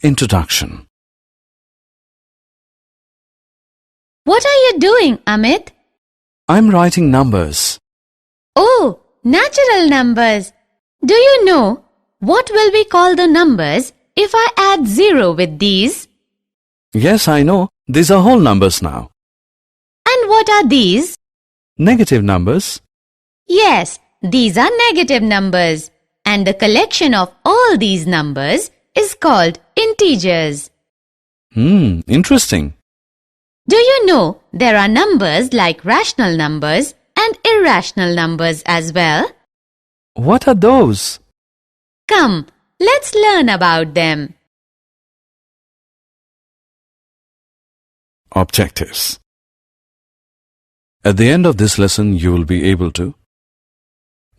Introduction. What are you doing, Amit? I'm writing numbers. Oh, natural numbers. Do you know what will we call the numbers if I add 0 with these? Yes, I know. These are whole numbers now. And what are these? Negative numbers. Yes, these are negative numbers. And the collection of all these numbers is called integers. Interesting. Do you know there are numbers like rational numbers and irrational numbers as well? What are those? Come, let's learn about them. Objectives. At the end of this lesson, you will be able to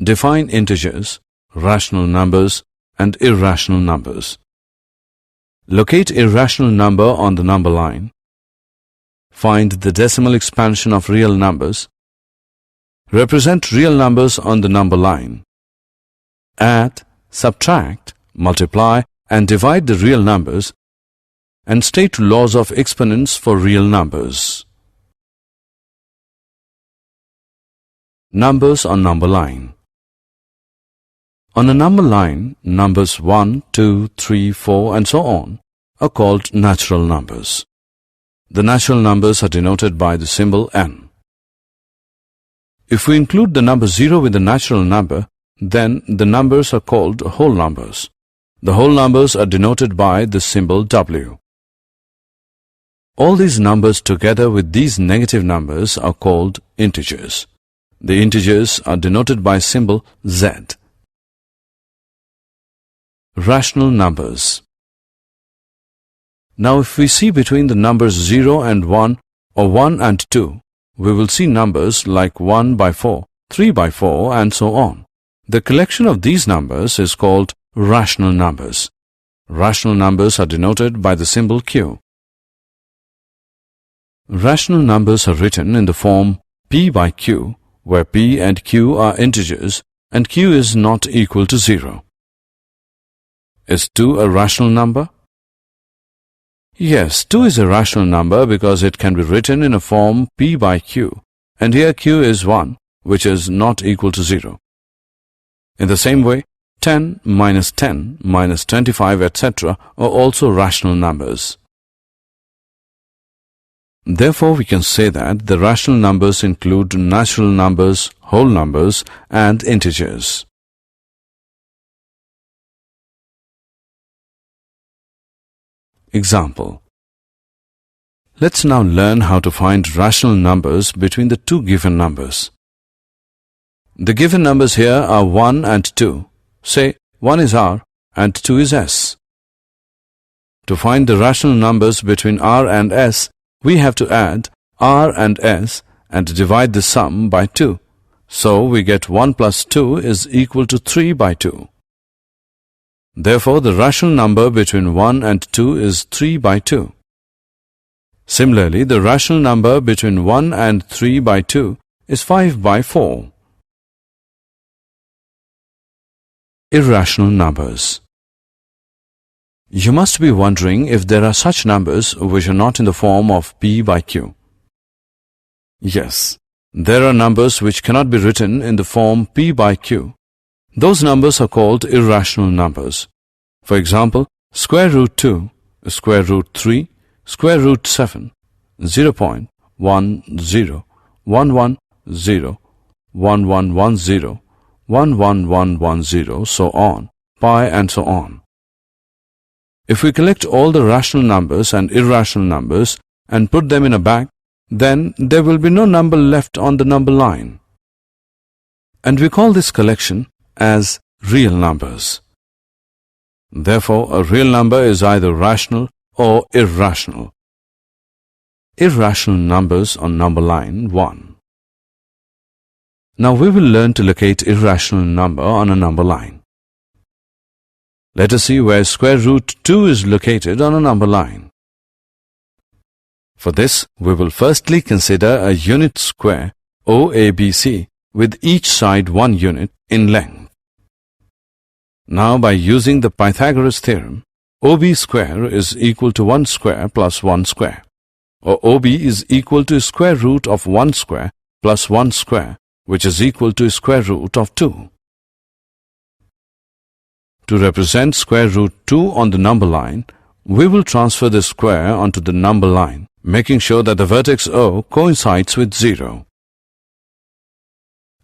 define integers, rational numbers, and irrational numbers. Locate irrational number on the number line. Find the decimal expansion of real numbers. Represent real numbers on the number line. Add, subtract, multiply, and divide the real numbers, and state laws of exponents for real numbers. Numbers on number line. On a number line, numbers 1, 2, 3, 4, and so on are called natural numbers. The natural numbers are denoted by the symbol n. If we include the number 0 with the natural number, then the numbers are called whole numbers. The whole numbers are denoted by the symbol w. All these numbers together with these negative numbers are called integers. The integers are denoted by symbol z. Rational numbers. Now if we see between the numbers 0 and 1 or 1 and 2, we will see numbers like 1 by 4, 3 by 4 and so on. The collection of these numbers is called rational numbers. Rational numbers are denoted by the symbol q. Rational numbers are written in the form p by q, where p and q are integers and q is not equal to 0. Is 2 a rational number? Yes, 2 is a rational number because it can be written in a form p by q, and here q is 1, which is not equal to 0. In the same way, 10 minus 25, etc. are also rational numbers. Therefore, we can say that the rational numbers include natural numbers, whole numbers, and integers. Example. Let's now learn how to find rational numbers between the two given numbers. The given numbers here are 1 and 2. Say 1 is r and 2 is s. To find the rational numbers between r and s, we have to add r and s and divide the sum by 2. So we get 1 plus 2 is equal to 3 by 2. Therefore, the rational number between 1 and 2 is 3 by 2. Similarly, the rational number between 1 and 3 by 2 is 5 by 4. Irrational numbers. You must be wondering if there are such numbers which are not in the form of p by q. Yes, there are numbers which cannot be written in the form p by q. Those numbers are called irrational numbers. For example, square root 2, square root 3, square root 7, 0.10, 1110, 1110, 11110, so on, pi and so on. If we collect all the rational numbers and irrational numbers and put them in a bag, then there will be no number left on the number line. And we call this collection as real numbers. Therefore, a real number is either rational or irrational. Irrational numbers on number line 1. Now we will learn to locate irrational number on a number line. Let us see where square root 2 is located on a number line. For this, we will firstly consider a unit square OABC with each side 1 unit in length. Now, by using the Pythagoras theorem, OB square is equal to 1 square plus 1 square, or OB is equal to square root of 1 square plus 1 square, which is equal to square root of 2. To represent square root 2 on the number line, we will transfer the square onto the number line, making sure that the vertex O coincides with 0.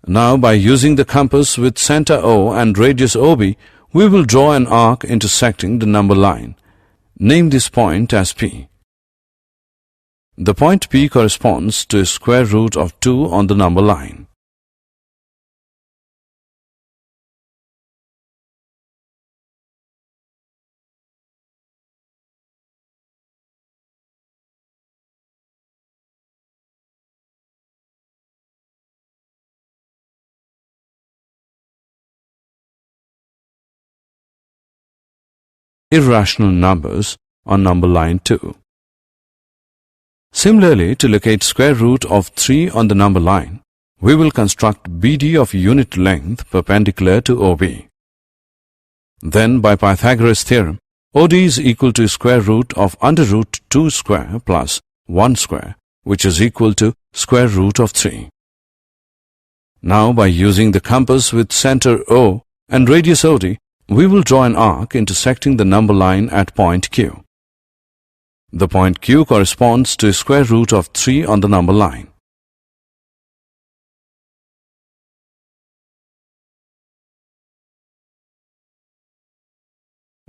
Now, by using the compass with center O and radius OB, we will draw an arc intersecting the number line. Name this point as P. The point P corresponds to square root of 2 on the number line. Irrational numbers on number line 2. Similarly, to locate square root of 3 on the number line, we will construct BD of unit length perpendicular to OB. Then, by Pythagoras theorem, OD is equal to square root of under root 2 square plus 1 square, which is equal to square root of 3. Now, by using the compass with center O and radius OD, we will draw an arc intersecting the number line at point Q. The point Q corresponds to square root of 3 on the number line.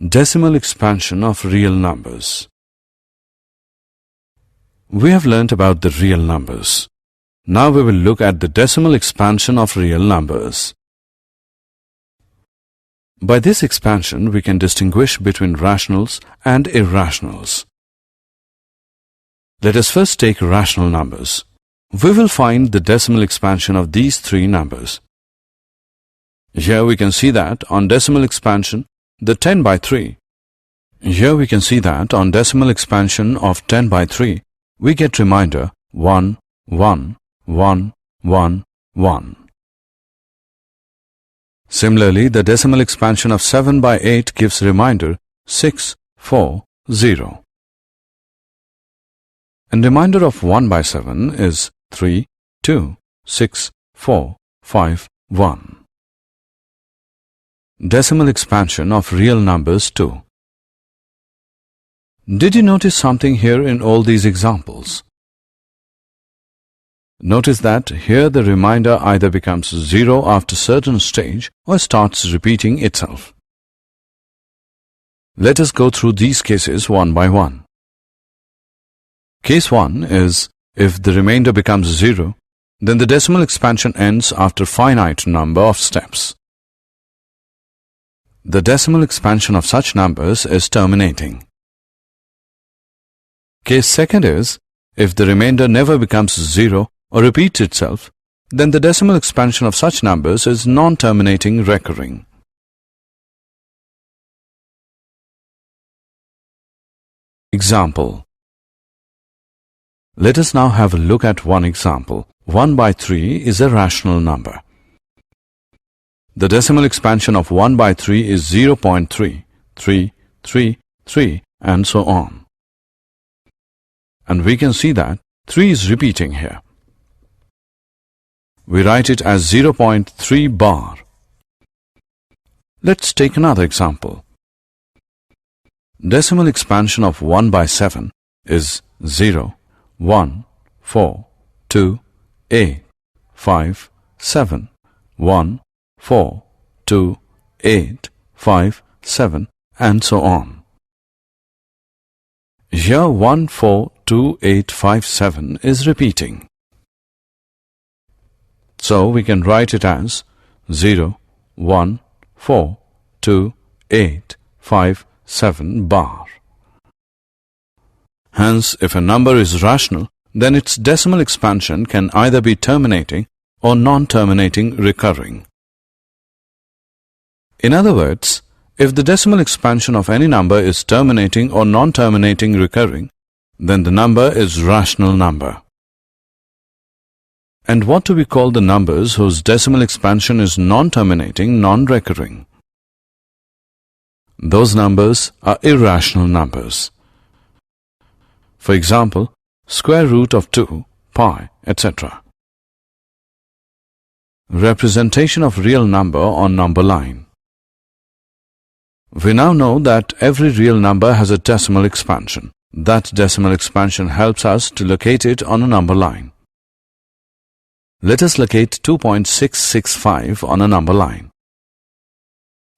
Decimal expansion of real numbers. We have learnt about the real numbers. Now we will look at the decimal expansion of real numbers. By this expansion, we can distinguish between rationals and irrationals. Let us first take rational numbers. We will find the decimal expansion of these three numbers. Here we can see that on decimal expansion, the 10 by 3. Here we can see that on decimal expansion of 10 by 3, we get remainder 1, 1, 1, 1, 1. Similarly, the decimal expansion of 7 by 8 gives remainder 6, 4, 0. And remainder of 1 by 7 is 3, 2, 6, 4, 5, 1. Decimal expansion of real numbers too. Did you notice something here in all these examples? Notice that here the remainder either becomes 0 after certain stage or starts repeating itself. Let us go through these cases one by one. Case 1 is, if the remainder becomes 0, then the decimal expansion ends after finite number of steps. The decimal expansion of such numbers is terminating. Case 2 is, if the remainder never becomes 0 or repeats itself, then the decimal expansion of such numbers is non-terminating recurring. Example. Let us now have a look at one example. 1 by 3 is a rational number. The decimal expansion of 1 by 3 is 0.3, 3, 3, 3, and so on. And we can see that 3 is repeating here. We write it as 0.3 bar. Let's take another example. Decimal expansion of 1 by 7 is 0, 1, 4, 2, 8, 5, 7, 1, 4, 2, 8, 5, 7, and so on. Here 1, 4, 2, 8, 5, 7 is repeating. So we can write it as 0, 1, 4, 2, 8, 5, 7 bar. Hence, if a number is rational, then its decimal expansion can either be terminating or non-terminating recurring. In other words, if the decimal expansion of any number is terminating or non-terminating recurring, then the number is rational number. And what do we call the numbers whose decimal expansion is non-terminating, non-recurring? those numbers are irrational numbers. For example, square root of 2, pi, etc. Representation of real number on number line. We now know that every real number has a decimal expansion. That decimal expansion helps us to locate it on a number line. Let us locate 2.665 on a number line.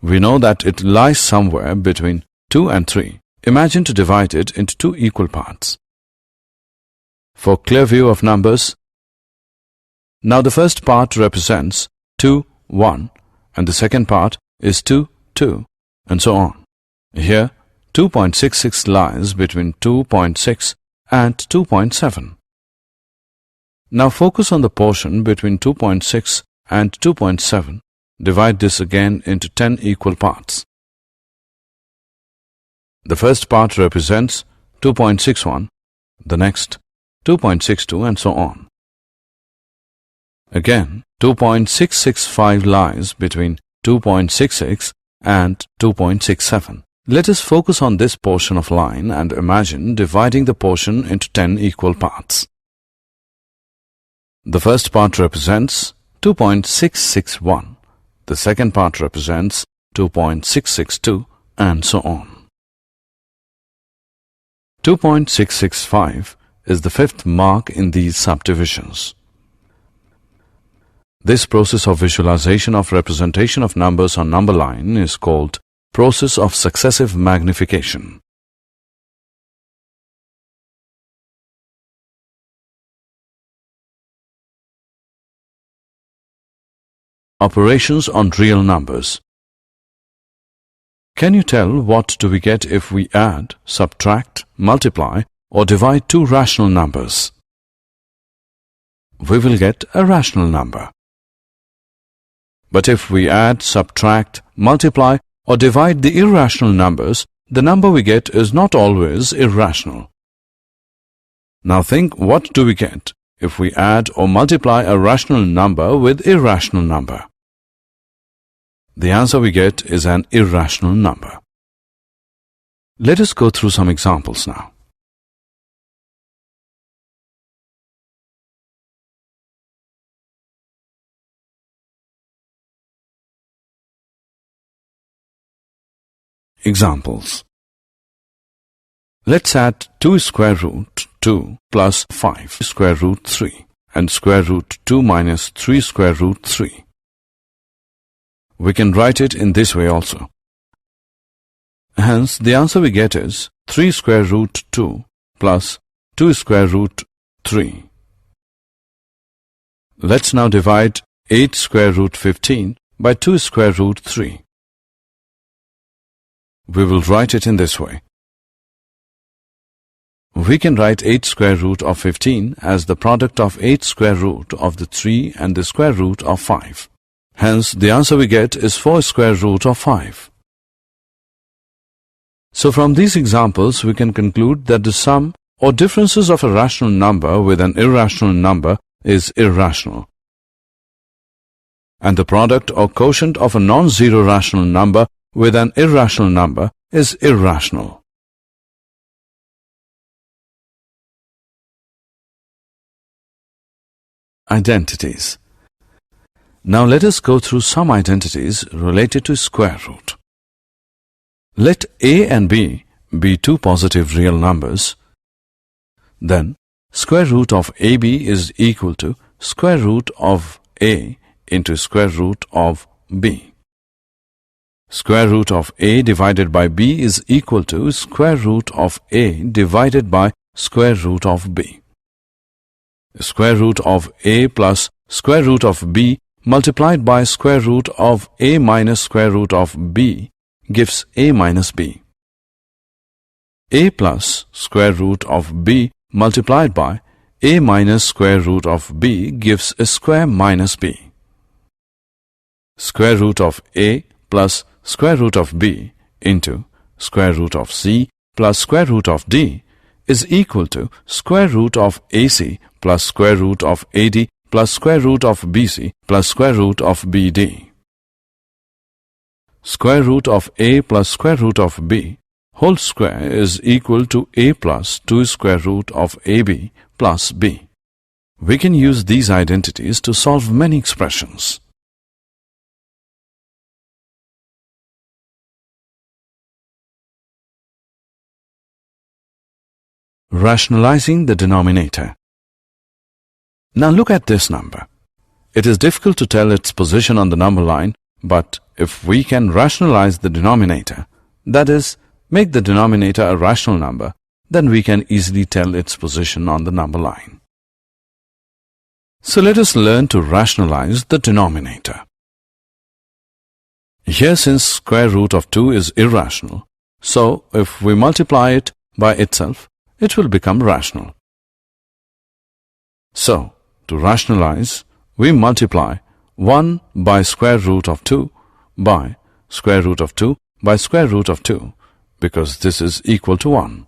We know that it lies somewhere between 2 and 3. Imagine to divide it into two equal parts. For clear view of numbers, now the first part represents 2, 1, and the second part is 2, 2, and so on. Here, 2.66 lies between 2.6 and 2.7. Now focus on the portion between 2.6 and 2.7. Divide this again into 10 equal parts. The first part represents 2.61, the next 2.62, and so on. Again, 2.665 lies between 2.66 and 2.67. Let us focus on this portion of line and imagine dividing the portion into 10 equal parts. The first part represents 2.661. The second part represents 2.662, and so on. 2.665 is the fifth mark in these subdivisions. This process of visualization of representation of numbers on number line is called process of successive magnification. Operations on real numbers. Can you tell what do we get if we add, subtract, multiply, or divide two rational numbers? We will get a rational number. But if we add, subtract, multiply, or divide the irrational numbers, the number we get is not always irrational. Now think, what do we get if we add or multiply a rational number with irrational number? The answer we get is an irrational number. Let us go through some examples now. Examples. Let's add 2 square root 2 plus 5 square root 3 and square root 2 minus 3 square root 3. We can write it in this way also. Hence, the answer we get is 3 square root 2 plus 2 square root 3. Let's now divide 8 square root 15 by 2 square root 3. We will write it in this way. We can write 8 square root of 15 as the product of 8 square root of the 3 and the square root of 5. Hence, the answer we get is 4 square root of 5. So from these examples, we can conclude that the sum or differences of a rational number with an irrational number is irrational, and the product or quotient of a non-zero rational number with an irrational number is irrational. Identities. Now let us go through some identities related to square root. Let a and b be two positive real numbers. Then square root of ab is equal to square root of a into square root of b. Square root of a divided by b is equal to square root of a divided by square root of b. Square root of a plus square root of b multiplied by square root of a minus square root of b gives a minus b. A plus square root of b multiplied by a minus square root of b gives a square minus b. Square root of a plus square root of b into square root of c plus square root of d is equal to square root of ac plus square root of ad plus square root of bc plus square root of bd. square root of a plus square root of b whole square is equal to a plus 2 square root of ab plus b. We can use these identities to solve many expressions. Rationalizing the denominator. Now look at this number. It is difficult to tell its position on the number line, but if we can rationalize the denominator, that is, make the denominator a rational number, then we can easily tell its position on the number line. So let us learn to rationalize the denominator. Here, since square root of 2 is irrational, so if we multiply it by itself, it will become rational. So, to rationalize, we multiply 1 by square root of 2 by square root of 2 by square root of 2, because this is equal to 1.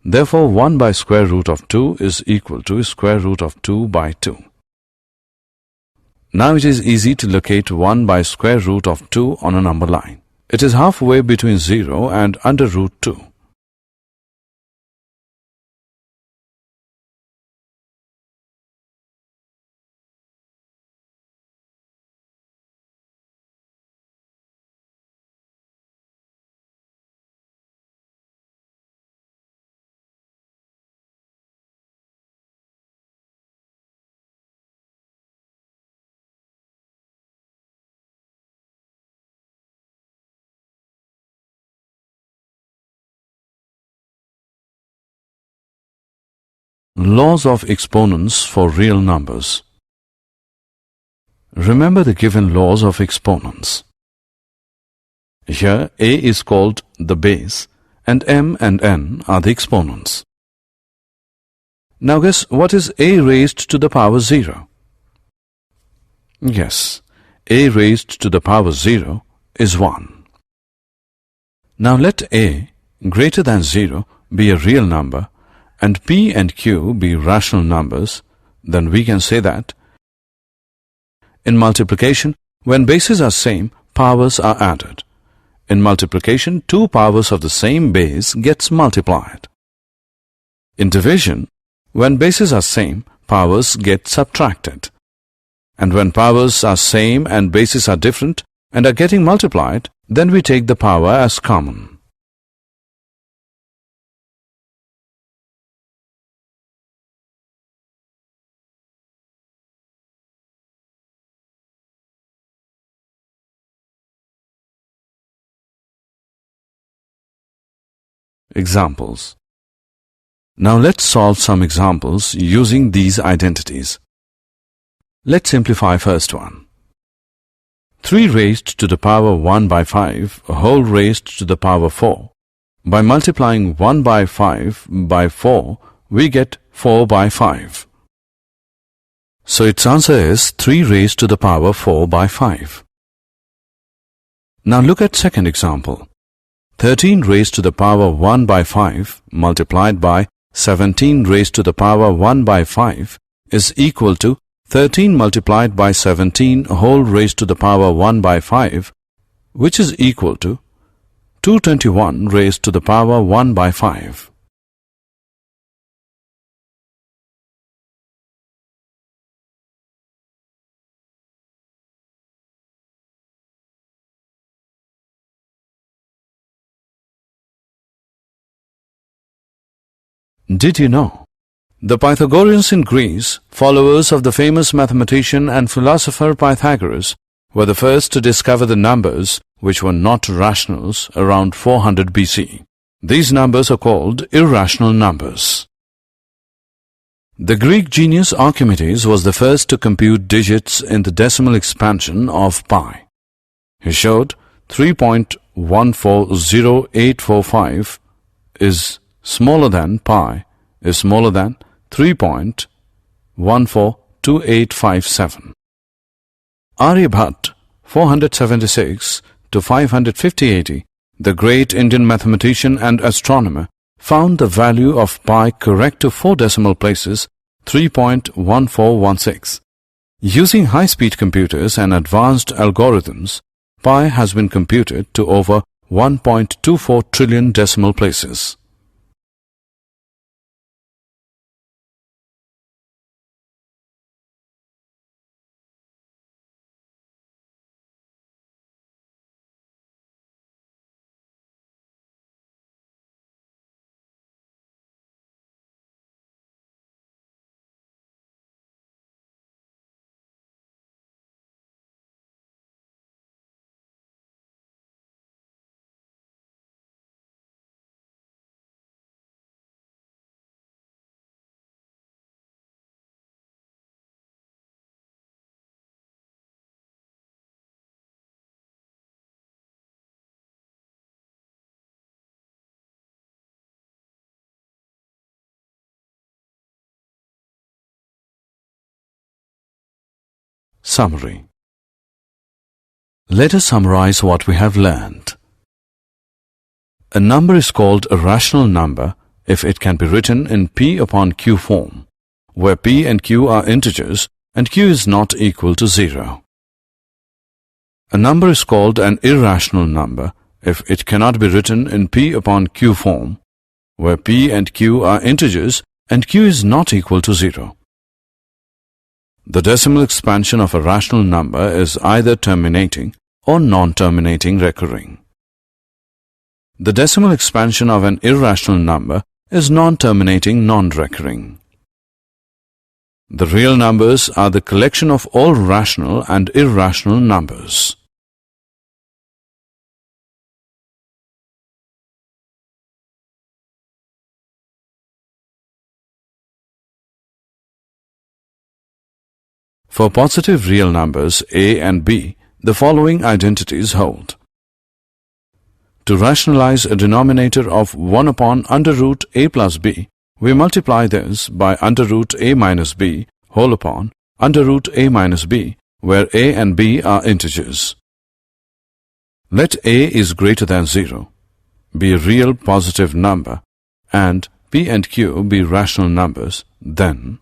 Therefore, 1 by square root of 2 is equal to square root of 2 by 2. Now it is easy to locate 1 by square root of 2 on a number line. It is halfway between 0 and under root 2. Laws of exponents for real numbers. Remember the given laws of exponents. Here a is called the base and m and n are the exponents. Now guess what is a raised to the power 0? Yes, a raised to the power 0 is 1. Now let a greater than 0 be a real number and p and q be rational numbers, then we can say that in multiplication, when bases are same, powers are added. In multiplication, two powers of the same base gets multiplied. In division, when bases are same, powers get subtracted. And when powers are same and bases are different and are getting multiplied, then we take the power as common. Examples. Now let's solve some examples using these identities. Let's simplify first one. 3 raised to the power 1 by 5 whole raised to the power 4. By multiplying 1 by 5 by 4, we get 4 by 5. So its answer is 3 raised to the power 4 by 5. Now look at second example. 13 raised to the power 1 by 5 multiplied by 17 raised to the power 1 by 5 is equal to 13 multiplied by 17 whole raised to the power 1 by 5, which is equal to 221 raised to the power 1 by 5. Did you know? The Pythagoreans in Greece, followers of the famous mathematician and philosopher Pythagoras, were the first to discover the numbers which were not rationals around 400 BC. These numbers are called irrational numbers. The Greek genius Archimedes was the first to compute digits in the decimal expansion of pi. He showed 3.140845 is smaller than pi is smaller than 3.142857. Aryabhat, 476 to 550 AD, the great Indian mathematician and astronomer, found the value of pi correct to 4 decimal places, 3.1416. Using high-speed computers and advanced algorithms, pi has been computed to over 1.24 trillion decimal places. Summary. Let us summarize what we have learned. A number is called a rational number if it can be written in P upon Q form, where P and Q are integers and Q is not equal to 0. A number is called an irrational number if it cannot be written in P upon Q form, where P and Q are integers and Q is not equal to 0. The decimal expansion of a rational number is either terminating or non-terminating recurring. The decimal expansion of an irrational number is non-terminating non-recurring. The real numbers are the collection of all rational and irrational numbers. For positive real numbers a and b, the following identities hold. To rationalize a denominator of 1 upon under root a plus b, we multiply this by under root a minus b whole upon under root a minus b, where a and b are integers. Let a is greater than 0, be a real positive number, and p and q be rational numbers, then